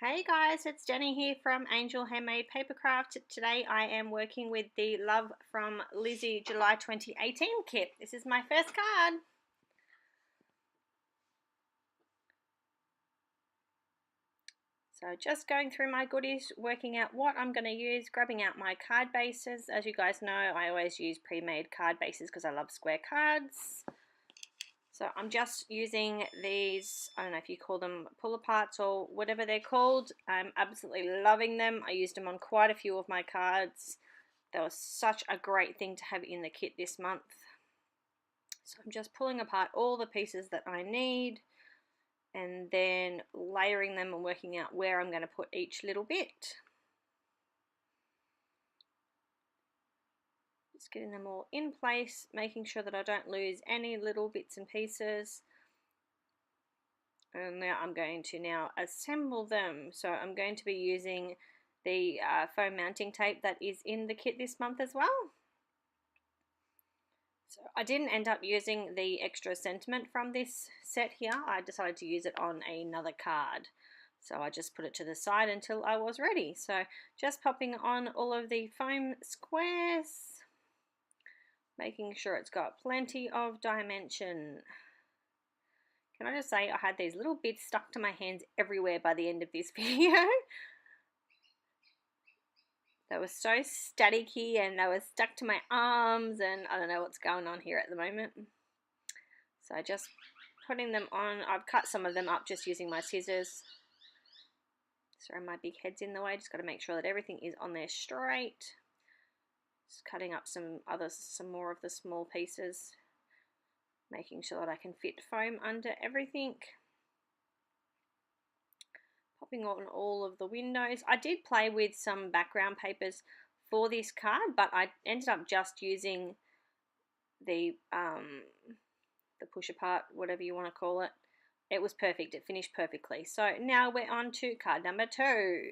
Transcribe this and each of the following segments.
Hey guys, it's Deni here from Angel Handmade Papercraft. Today I am working with the Love from Lizi July 2018 kit. This is my first card. So just going through my goodies, working out what I'm going to use, grabbing out my card bases. As you guys know, I always use pre-made card bases because I love square cards. So I'm just using these, I don't know if you call them pull aparts or whatever they're called. I'm absolutely loving them. I used them on quite a few of my cards. They were such a great thing to have in the kit this month. So I'm just pulling apart all the pieces that I need and then layering them and working out where I'm going to put each little bit. Just getting them all in place, making sure that I don't lose any little bits and pieces. And now I'm going to assemble them. So I'm going to be using the foam mounting tape that is in the kit this month as well. So I didn't end up using the extra sentiment from this set here. I decided to use it on another card. So I just put it to the side until I was ready. So just popping on all of the foam squares, making sure it's got plenty of dimension. Can I just say I had these little bits stuck to my hands everywhere by the end of this video. They were so staticky and they were stuck to my arms and I don't know what's going on here at the moment. So just putting them on. I've cut some of them up just using my scissors. Sorry, my big head's in the way. Just got to make sure that everything is on there straight. Just cutting up some more of the small pieces, making sure that I can fit foam under everything. Popping on all of the windows. I did play with some background papers for this card, but I ended up just using the push apart, whatever you want to call it. It was perfect. It finished perfectly. So now we're on to card number 2.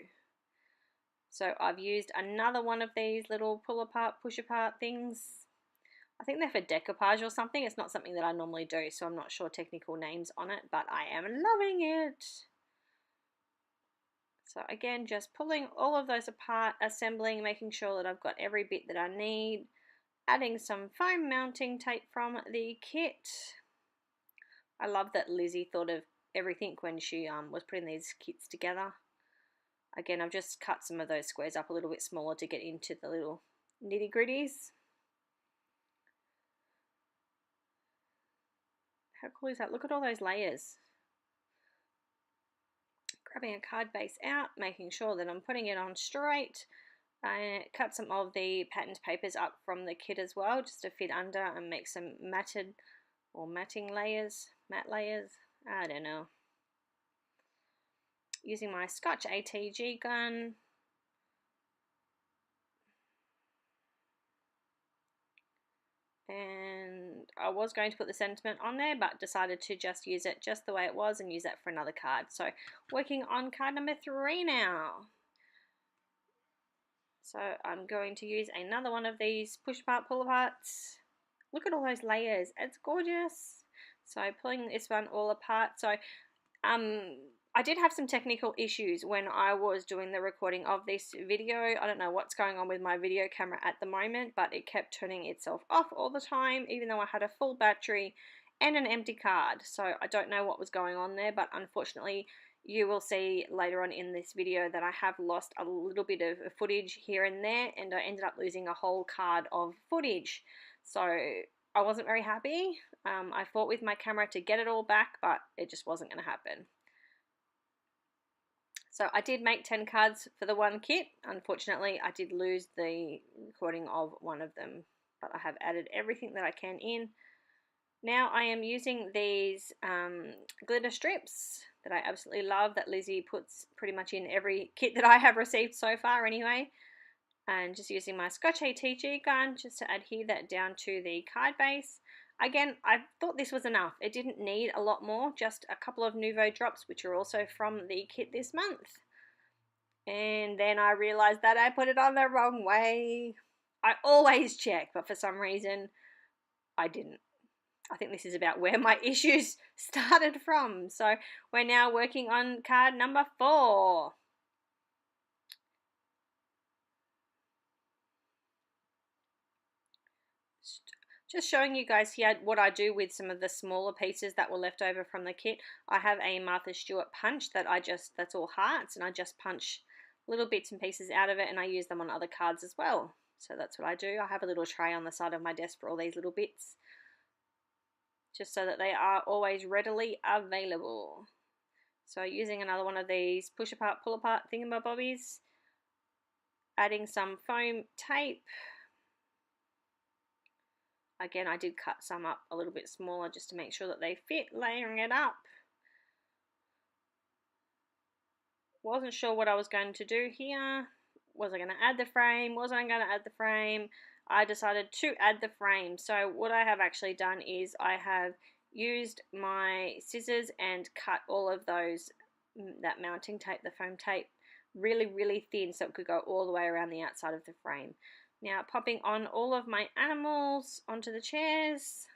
So I've used another one of these little pull apart, push apart things. I think they're for decoupage or something. It's not something that I normally do, so I'm not sure technical names on it, but I am loving it. So again, just pulling all of those apart, assembling, making sure that I've got every bit that I need, adding some foam mounting tape from the kit. I love that Lizi thought of everything when she was putting these kits together. Again, I've just cut some of those squares up a little bit smaller to get into the little nitty gritties. How cool is that? Look at all those layers. Grabbing a card base out, making sure that I'm putting it on straight. I cut some of the patterned papers up from the kit as well, just to fit under and make some matted or matting layers, matte layers, I don't know. Using my Scotch ATG gun. And I was going to put the sentiment on there, but decided to just use it just the way it was and use that for another card. So working on card number 3 now. So I'm going to use another one of these push apart, pull aparts. Look at all those layers. It's gorgeous. So pulling this one all apart. So I did have some technical issues when I was doing the recording of this video. I don't know what's going on with my video camera at the moment, but it kept turning itself off all the time, even though I had a full battery and an empty card. So I don't know what was going on there, but unfortunately you will see later on in this video that I have lost a little bit of footage here and there, and I ended up losing a whole card of footage. So I wasn't very happy. I fought with my camera to get it all back, but it just wasn't going to happen. So I did make 10 cards for the one kit. Unfortunately, I did lose the recording of one of them, but I have added everything that I can in. Now I am using these glitter strips that I absolutely love, that Lizi puts pretty much in every kit that I have received so far anyway. And just using my Scotch ATG gun just to adhere that down to the card base. Again, I thought this was enough. It didn't need a lot more, just a couple of Nouveau drops, which are also from the kit this month. And then I realized that I put it on the wrong way. I always check, but for some reason I didn't. I think this is about where my issues started from. So we're now working on card number 4. Just showing you guys here what I do with some of the smaller pieces that were left over from the kit. I have a Martha Stewart punch that's all hearts, and I just punch little bits and pieces out of it, and I use them on other cards as well. So that's what I do. I have a little tray on the side of my desk for all these little bits, just so that they are always readily available. So using another one of these push apart, pull apart thingamabobbies, adding some foam tape. Again, I did cut some up a little bit smaller just to make sure that they fit, layering it up. Wasn't sure what I was going to do here. Was I going to add the frame? Wasn't I going to add the frame? I decided to add the frame. So what I have actually done is I have used my scissors and cut all of that mounting tape, the foam tape, really, really thin so it could go all the way around the outside of the frame. Now popping on all of my animals onto the chairs,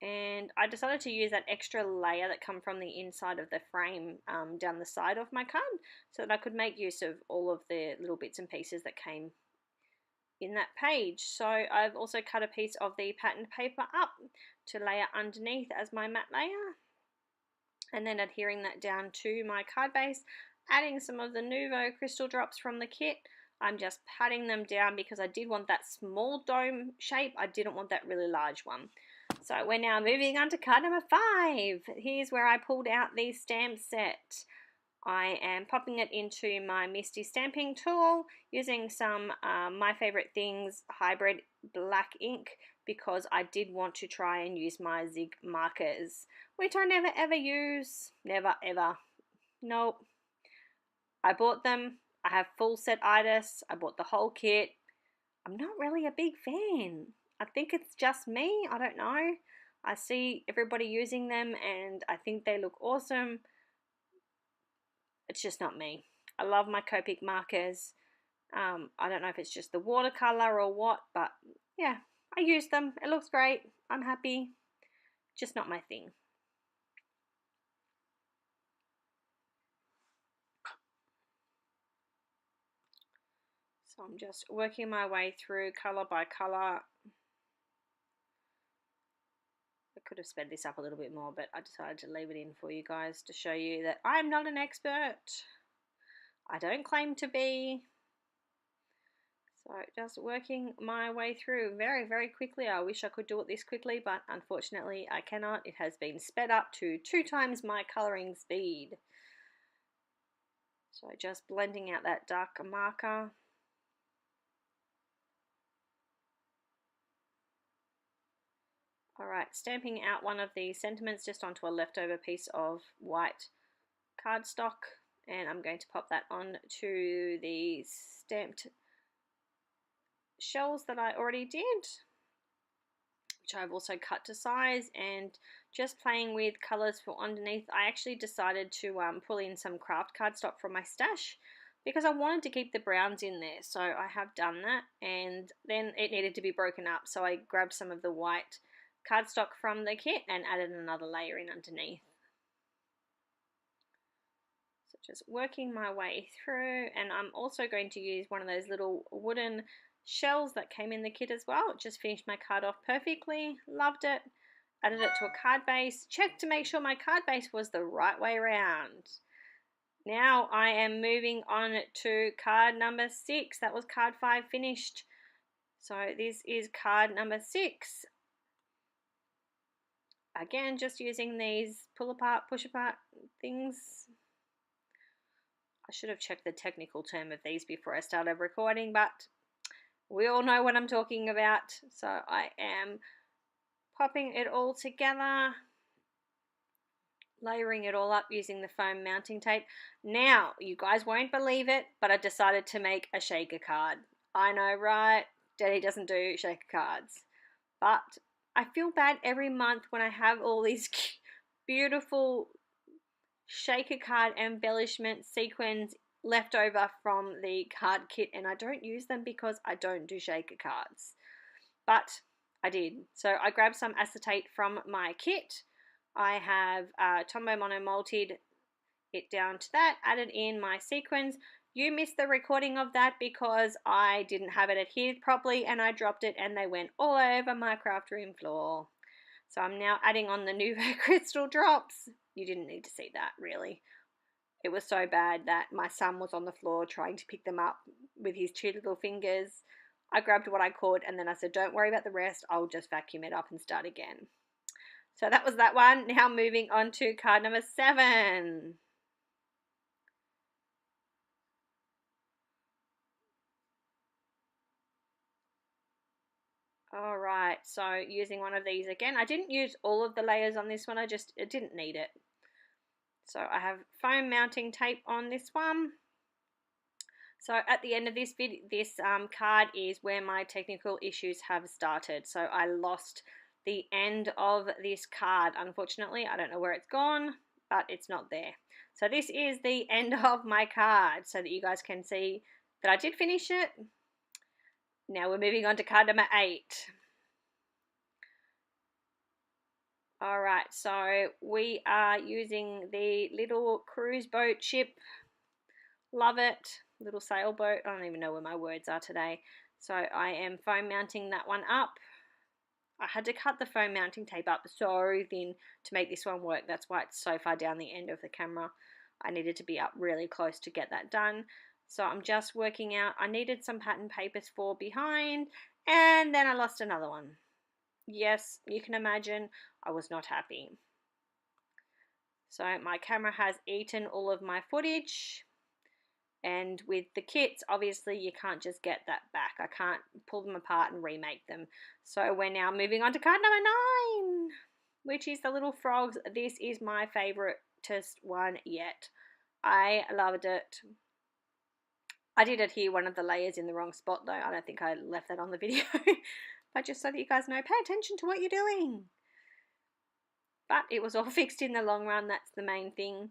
and I decided to use that extra layer that come from the inside of the frame down the side of my card so that I could make use of all of the little bits and pieces that came in that page. So I've also cut a piece of the patterned paper up to layer underneath as my matte layer, and then adhering that down to my card base, adding some of the Nuvo crystal drops from the kit. I'm just patting them down because I did want that small dome shape. I didn't want that really large one. So we're now moving on to card number 5. Here's where I pulled out the stamp set. I am popping it into my Misty stamping tool using some My Favorite Things hybrid black ink because I did want to try and use my Zig markers, which I never ever use. Never ever. Nope. I bought them. I have full set itis. I bought the whole kit. I'm not really a big fan. I think it's just me. I don't know. I see everybody using them and I think they look awesome. It's just not me. I love my Copic markers. I don't know if it's just the watercolor or what, but yeah, I use them. It looks great. I'm happy. Just not my thing. So I'm just working my way through color by color. I could have sped this up a little bit more, but I decided to leave it in for you guys to show you that I'm not an expert. I don't claim to be. So just working my way through very, very quickly. I wish I could do it this quickly, but unfortunately I cannot. It has been sped up to 2 times my coloring speed. So just blending out that darker marker. Alright, stamping out one of the sentiments just onto a leftover piece of white cardstock, and I'm going to pop that on to the stamped shells that I already did, which I've also cut to size, and just playing with colours for underneath. I actually decided to pull in some craft cardstock from my stash because I wanted to keep the browns in there, so I have done that, and then it needed to be broken up, so I grabbed some of the white cardstock from the kit and added another layer in underneath. So just working my way through, and I'm also going to use one of those little wooden shells that came in the kit as well. Just finished my card off perfectly, loved it, added it to a card base, checked to make sure my card base was the right way around. Now I am moving on to card number 6. That was card 5 finished. So this is card number 6. Again, just using these pull apart, push apart things. I should have checked the technical term of these before I started recording, but we all know what I'm talking about. So I am popping it all together, layering it all up using the foam mounting tape. Now, you guys won't believe it, but I decided to make a shaker card. I know, right? Deni doesn't do shaker cards, but I feel bad every month when I have all these beautiful shaker card embellishment sequins left over from the card kit, and I don't use them because I don't do shaker cards. But I did. So I grabbed some acetate from my kit. I have Tombow mono-multed it down to that, added in my sequins. You missed the recording of that because I didn't have it adhered properly and I dropped it and they went all over my craft room floor. So I'm now adding on the Nuvo crystal drops. You didn't need to see that, really. It was so bad that my son was on the floor trying to pick them up with his two little fingers. I grabbed what I could and then I said, don't worry about the rest. I'll just vacuum it up and start again. So that was that one. Now moving on to card number 7. All right, so using one of these again. I didn't use all of the layers on this one. I didn't need it. So I have foam mounting tape on this one. So at the end of this card is where my technical issues have started. So I lost the end of this card, unfortunately. I don't know where it's gone, but it's not there. So this is the end of my card so that you guys can see that I did finish it. Now we're moving on to card number 8. All right, so we are using the little cruise boat ship. Love it. Little sailboat. I don't even know where my words are today. So I am foam mounting that one up. I had to cut the foam mounting tape up so thin to make this one work. That's why it's so far down the end of the camera. I needed to be up really close to get that done. So I'm just working out. I needed some pattern papers for behind, and then I lost another one. Yes, you can imagine I was not happy. So my camera has eaten all of my footage. And with the kits, obviously you can't just get that back. I can't pull them apart and remake them. So we're now moving on to card number 9, which is the little frogs. This is my favoritist one yet. I loved it. I did adhere one of the layers in the wrong spot though. I don't think I left that on the video. But just so that you guys know, pay attention to what you're doing. But it was all fixed in the long run. That's the main thing.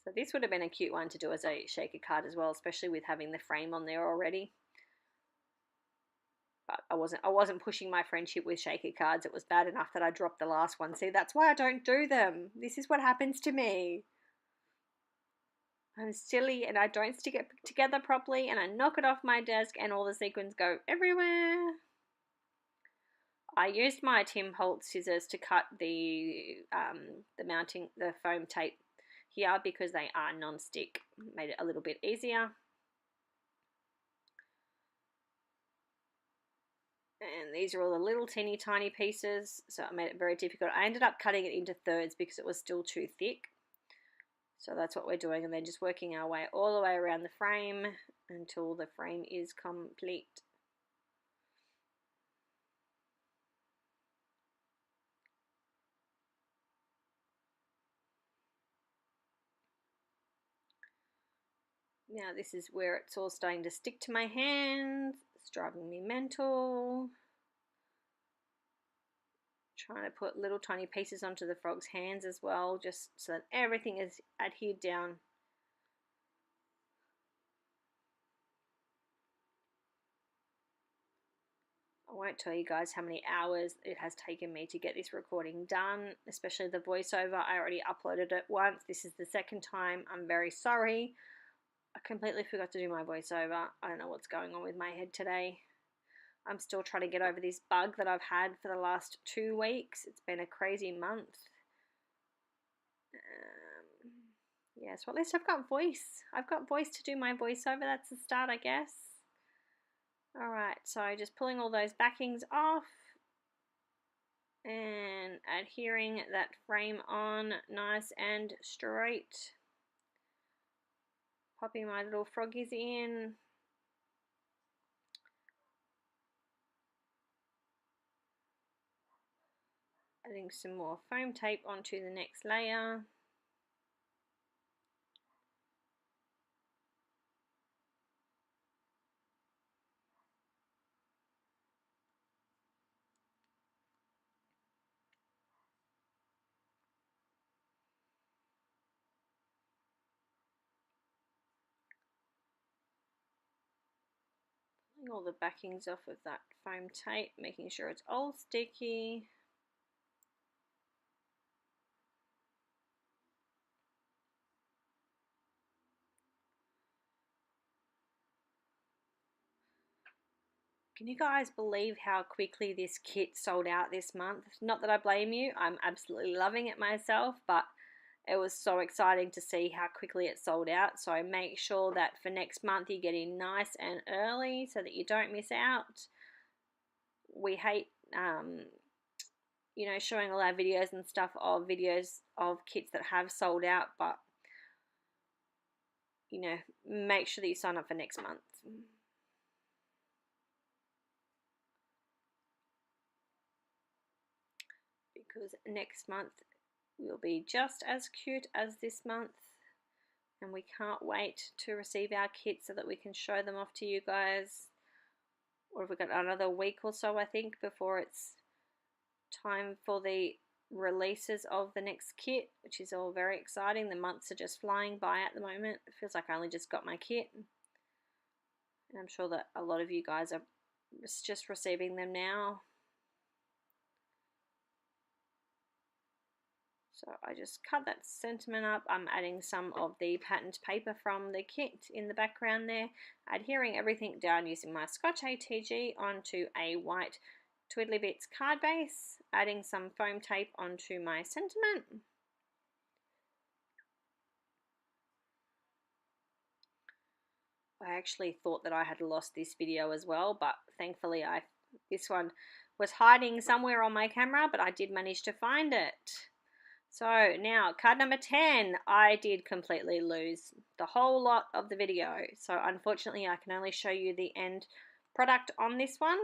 So this would have been a cute one to do as a shaker card as well, especially with having the frame on there already. But I wasn't pushing my friendship with shaker cards. It was bad enough that I dropped the last one. See, that's why I don't do them. This is what happens to me. I'm silly and I don't stick it together properly and I knock it off my desk and all the sequins go everywhere. I used my Tim Holtz scissors to cut the foam tape here because they are non-stick. Made it a little bit easier. And these are all the little teeny tiny pieces, so I made it very difficult. I ended up cutting it into thirds because it was still too thick. So that's what we're doing, and then just working our way all the way around the frame until the frame is complete. Now this is where it's all starting to stick to my hands. It's driving me mental. Trying to put little tiny pieces onto the frog's hands as well, just so that everything is adhered down. I won't tell you guys how many hours it has taken me to get this recording done, especially the voiceover. I already uploaded it once. This is the second time. I'm very sorry. I completely forgot to do my voiceover. I don't know what's going on with my head today. I'm still trying to get over this bug that I've had for the last 2 weeks. It's been a crazy month. Yes, well, at least I've got voice. I've got voice to do my voiceover. That's the start, I guess. Alright, so just pulling all those backings off and adhering that frame on nice and straight. Popping my little froggies in. Adding some more foam tape onto the next layer. Pulling all the backings off of that foam tape, making sure it's all sticky. Can you guys believe how quickly this kit sold out this month? Not that I blame you, I'm absolutely loving it myself, but it was so exciting to see how quickly it sold out. So make sure that for next month you get in nice and early so that you don't miss out. We hate, you know, showing all our videos and stuff of videos of kits that have sold out, but, you know, make sure that you sign up for next month. Because next month will be just as cute as this month, and we can't wait to receive our kits so that we can show them off to you guys. Or we've got another week or so, I think, before it's time for the releases of the next kit, which is all very exciting. The months are just flying by at the moment. It feels like I only just got my kit, and I'm sure that a lot of you guys are just receiving them now. So I just cut that sentiment up. I'm adding some of the patterned paper from the kit in the background there, adhering everything down using my Scotch ATG onto a white Twiddly Bits card base, adding some foam tape onto my sentiment. I actually thought that I had lost this video as well, but thankfully this one was hiding somewhere on my camera, but I did manage to find it. So now card number 10, I did completely lose the whole lot of the video. So unfortunately I can only show you the end product on this one.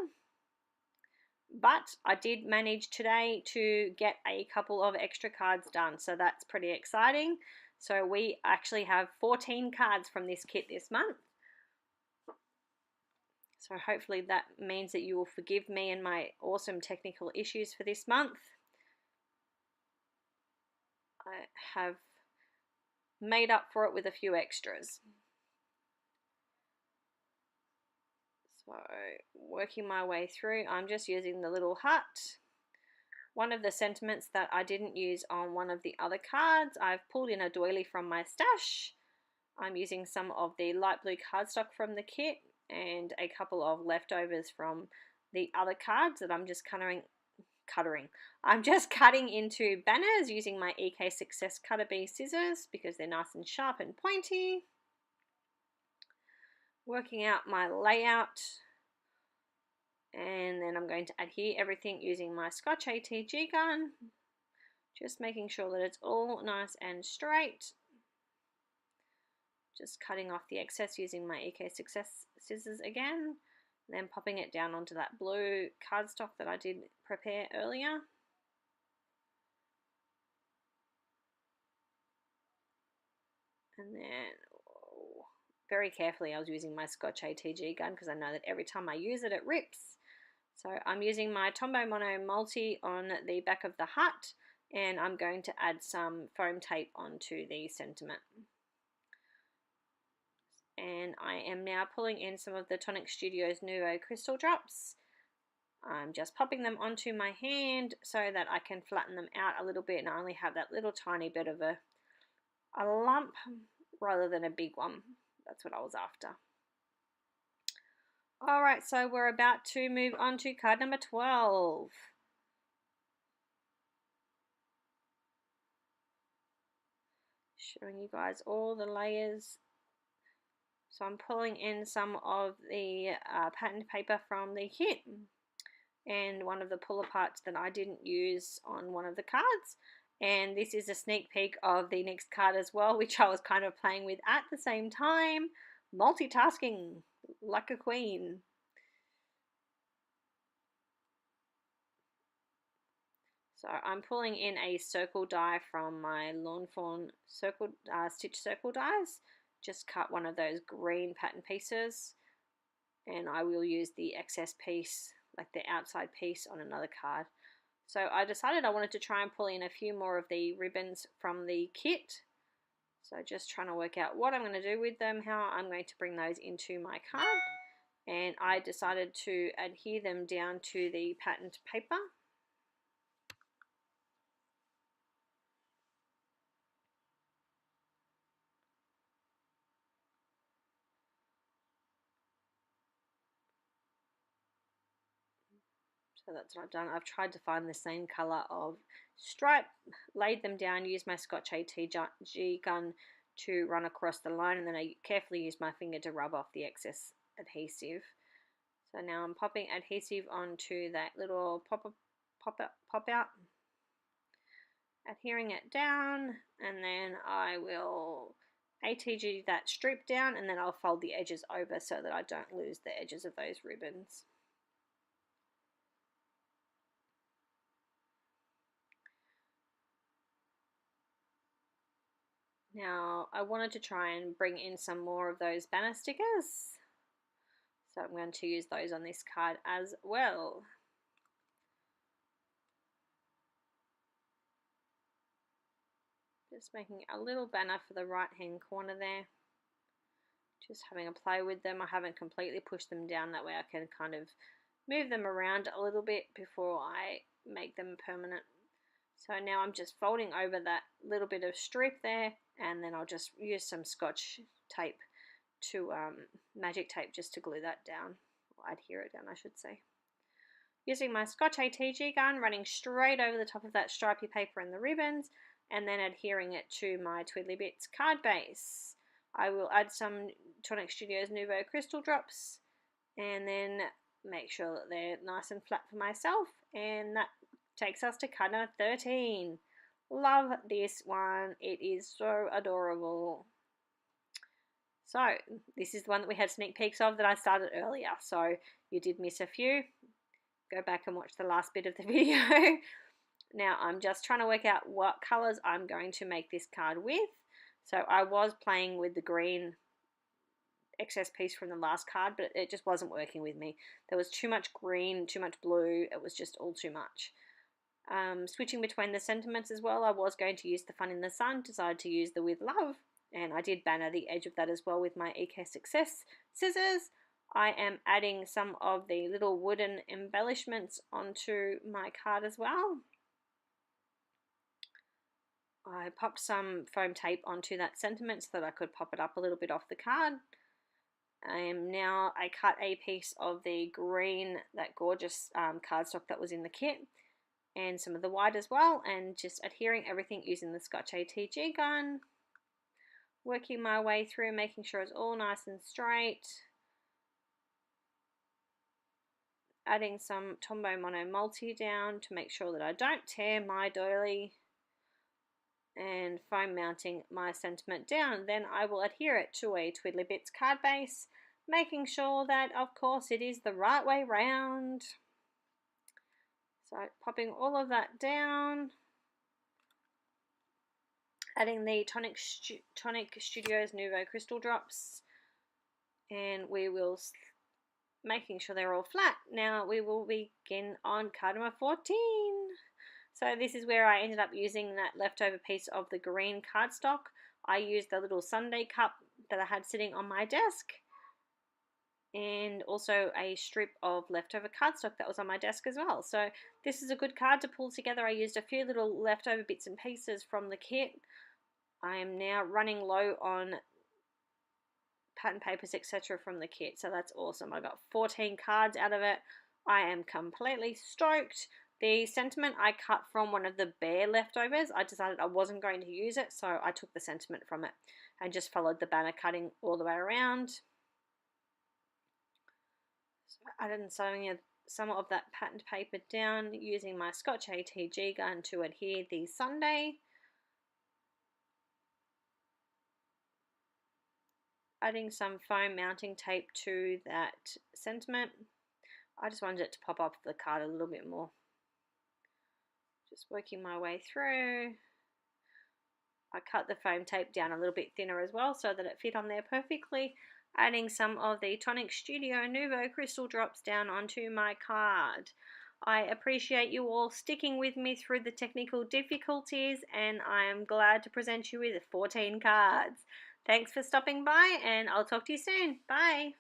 But I did manage today to get a couple of extra cards done. So that's pretty exciting. So we actually have 14 cards from this kit this month. So hopefully that means that you will forgive me and my awesome technical issues for this month. I have made up for it with a few extras. So working my way through, I'm just using the little hut. One of the sentiments that I didn't use on one of the other cards, I've pulled in a doily from my stash. I'm using some of the light blue cardstock from the kit and a couple of leftovers from the other cards that I'm just I'm just cutting into banners using my EK Success Cutter B scissors because they're nice and sharp and pointy. Working out my layout, and then I'm going to adhere everything using my Scotch ATG gun, just making sure that it's all nice and straight. Just cutting off the excess using my EK Success scissors again, then popping it down onto that blue cardstock that I did prepare earlier. And then very carefully I was using my Scotch ATG gun because I know that every time I use it, it rips. So I'm using my Tombow Mono Multi on the back of the hut, and I'm going to add some foam tape onto the sentiment. And I am now pulling in some of the Tonic Studios Nuvo crystal drops. I'm just popping them onto my hand so that I can flatten them out a little bit and I only have that little tiny bit of a lump rather than a big one. That's what I was after. Alright, so we're about to move on to card number 12. Showing you guys all the layers. So I'm pulling in some of the patterned paper from the kit and one of the pull aparts that I didn't use on one of the cards. And this is a sneak peek of the next card as well, which I was kind of playing with at the same time. Multitasking like a queen. So I'm pulling in a circle die from my Lawn Fawn circle, stitch circle dies. Just cut one of those green pattern pieces, and I will use the excess piece, like the outside piece, on another card. So I decided I wanted to try and pull in a few more of the ribbons from the kit. So just trying to work out what I'm going to do with them, how I'm going to bring those into my card. and I decided to adhere them down to the patterned paper. So that's what I've done. I've tried to find the same colour of stripe, laid them down, used my Scotch ATG gun to run across the line, and then I carefully used my finger to rub off the excess adhesive. So now I'm popping adhesive onto that little pop out, adhering it down, and then I will ATG that strip down, and then I'll fold the edges over so that I don't lose the edges of those ribbons. Now I wanted to try and bring in some more of those banner stickers, so I'm going to use those on this card as well. Just making a little banner for the right hand corner there. Just having a play with them. I haven't completely pushed them down, that way I can kind of move them around a little bit before I make them permanent. So now I'm just folding over that little bit of strip there, and then I'll just use some Scotch tape to magic tape just to glue that down, or adhere it down I should say. Using my Scotch ATG gun, running straight over the top of that stripy paper and the ribbons, and then adhering it to my Twiddly Bits card base. I will add some Tonic Studios Nouveau crystal drops, and then make sure that they're nice and flat for myself, and that takes us to card number 13. Love this one. It is so adorable. So this is the one that we had sneak peeks of that I started earlier. So you did miss a few. Go back and watch the last bit of the video. Now I'm just trying to work out what colours I'm going to make this card with. So I was playing with the green excess piece from the last card, but it just wasn't working with me. There was too much green, too much blue. It was just all too much. Switching between the sentiments as well, I was going to use the Fun in the Sun, decided to use the With Love, and I did banner the edge of that as well with my EK Success scissors. I am adding some of the little wooden embellishments onto my card as well. I popped some foam tape onto that sentiment so that I could pop it up a little bit off the card. Now I cut a piece of the green, that gorgeous cardstock that was in the kit, and some of the white as well, and just adhering everything using the Scotch ATG gun, working my way through, making sure it's all nice and straight, adding some Tombow Mono Multi down to make sure that I don't tear my doily, and foam mounting my sentiment down. Then I will adhere it to a Twiddly Bits card base, making sure that of course it is the right way round. So popping all of that down, adding the Tonic Studios Nouveau crystal drops, and we will, making sure they're all flat. Now we will begin on card number 14. So this is where I ended up using that leftover piece of the green cardstock. I used the little sundae cup that I had sitting on my desk, and also a strip of leftover cardstock that was on my desk as well. So this is a good card to pull together. I used a few little leftover bits and pieces from the kit. I am now running low on pattern papers, etc. from the kit, so that's awesome. I got 14 cards out of it. I am completely stoked. The sentiment I cut from one of the bear leftovers. I decided I wasn't going to use it, so I took the sentiment from it and just followed the banner cutting all the way around. So I added some of that patterned paper down using my Scotch ATG gun to adhere the sundae. Adding some foam mounting tape to that sentiment. I just wanted it to pop off the card a little bit more. Just working my way through. I cut the foam tape down a little bit thinner as well so that it fit on there perfectly. Adding some of the Tonic Studio Nouveau crystal drops down onto my card. I appreciate you all sticking with me through the technical difficulties, and I am glad to present you with 14 cards. Thanks for stopping by, and I'll talk to you soon. Bye.